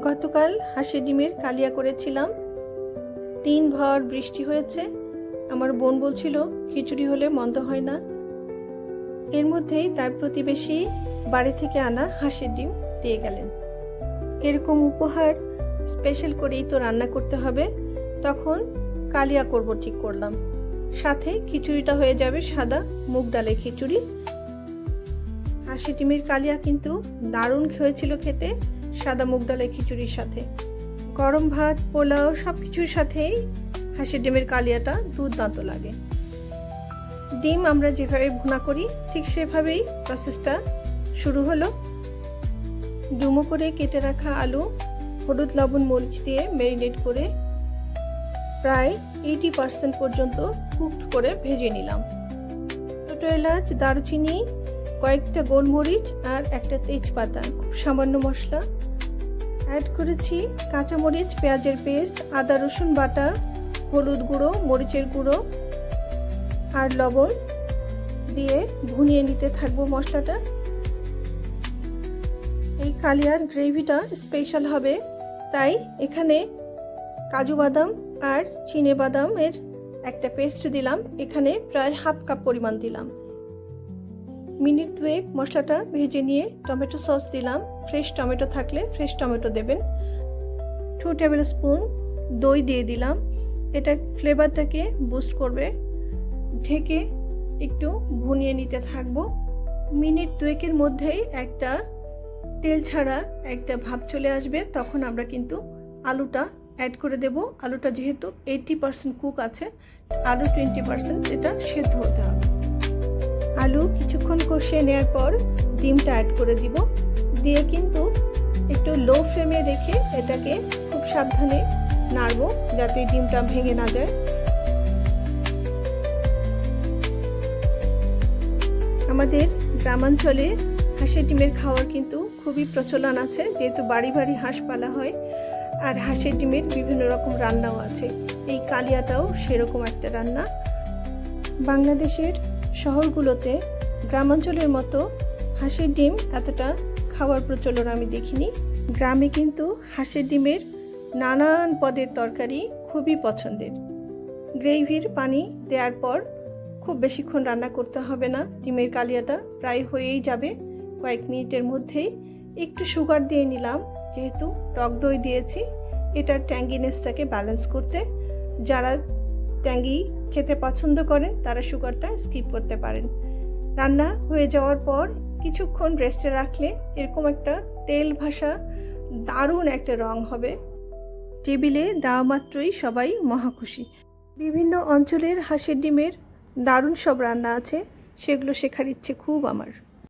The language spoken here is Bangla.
গতকাল হাঁসের ডিমের কালিয়া করেছিলাম। 3 ভর বৃষ্টি হয়েছে। আমার বোন বলছিল খিচুড়ি হলে মন্দ হয় না। এর মধ্যেই তার প্রতিবেশী বাড়ি থেকে আনা হাঁসের ডিম দিয়ে গেলেন। এরকম উপহার স্পেশাল করেই তো রান্না করতে হবে। তখন কালিয়া করব ঠিক করলাম, সাথে খিচুড়িটা হয়ে যাবে সাদা মুগ ডালের খিচুড়ি। হাঁসের ডিমের কালিয়া কিন্তু দারুণ হয়েছিল খেতে, সাদা মুগ ডালের খিচুড়ির সাথে। গরম ভাত, পোলাও সব কিছুর সাথেই হাঁসের ডিমের কালিয়াটা দুর্দান্ত লাগে। ডিম আমরা যেভাবে ভুনা করি ঠিক সেভাবেই প্রসেসটা শুরু হলো। ডুমো করে কেটে রাখা আলু হলুদ লবণ মরিচ দিয়ে ম্যারিনেট করে প্রায় 80% পর্যন্ত কুকড করে ভেজে নিলাম। ছোটো এলাচ, দারুচিনি, কয়েকটা গোলমরিচ আর একটা তেজপাতা, খুব সামান্য মশলা অ্যাড করেছি, কাঁচামরিচ, পেঁয়াজের পেস্ট, আদা রসুন বাটা, হলুদ গুঁড়ো, মরিচের গুঁড়ো আর লবণ দিয়ে ভুনিয়ে নিতে থাকবো মশলাটা। এই কালিয়ার গ্রেভিটা স্পেশাল হবে, তাই এখানে কাজু বাদাম আর চিনে বাদামের একটা পেস্ট দিলাম। এখানে প্রায় হাফ কাপ পরিমাণ দিলাম। মিনিট 2 মশলাটা ভেজে নিয়ে টমেটো সস দিলাম। ফ্রেশ টমেটো থাকলে ফ্রেশ টমেটো দেবেন। 2 টেবিল স্পুন দই দিয়ে দিলাম। এটা ফ্লেভারটাকে বুস্ট করবে। ঢেকে একটু ভুনিয়ে নিতে থাকবো। মিনিট 2 মধ্যেই একটা তেল ছাড়া একটা ভাব চলে আসবে, তখন আমরা কিন্তু আলুটা অ্যাড করে দেব। আলুটা যেহেতু 80% কুক আছে, আলু 20% এটা সেদ্ধ হতে হবে। আলু কিছুক্ষণ কষিয়ে নেওয়ার পর ডিমটা অ্যাড করে দিব। দিয়ে কিন্তু একটু লো ফ্লেমে রেখে এটাকে খুব সাবধানে নাড়বো যাতে ডিমটা ভেঙে না যায়। আমাদের গ্রামাঞ্চলে হাঁসের ডিমের খাওয়ার কিন্তু খুবই প্রচলন আছে, যেহেতু বাড়ি বাড়ি হাঁস পালা হয় আর হাঁসের ডিমের বিভিন্ন রকম রান্নাও আছে। এই কালিয়াটাও সেরকম একটা রান্না। বাংলাদেশের শহরগুলোতে গ্রামাঞ্চলের মতো হাঁসের ডিম এতটা খাওয়ার প্রচলন আমি দেখিনি। গ্রামে কিন্তু হাঁসের ডিমের নানান পদের তরকারি খুবই পছন্দের। গ্রেভির পানি দেওয়ার পর খুব বেশিক্ষণ রান্না করতে হবে না, ডিমের কালিয়াটা প্রায় হয়েই যাবে কয়েক মিনিটের মধ্যেই। একটু সুগার দিয়ে নিলাম, যেহেতু টক দই দিয়েছি এটার ট্যাঙ্গিনেসটাকে ব্যালেন্স করতে। যারা ট্যাঙ্গি খেতে পছন্দ করেন তারা সুগারটা স্কিপ করতে পারেন। রান্না হয়ে যাওয়ার পর কিছুক্ষণ রেস্টে রাখলে এরকম একটা তেল ভাসা দারুণ একটা রং হবে। টেবিলে দেওয়া মাত্রই সবাই মহাখুশি। বিভিন্ন অঞ্চলের হাঁসের ডিমের দারুণ সব রান্না আছে, সেগুলো শেখার ইচ্ছে খুব আমার।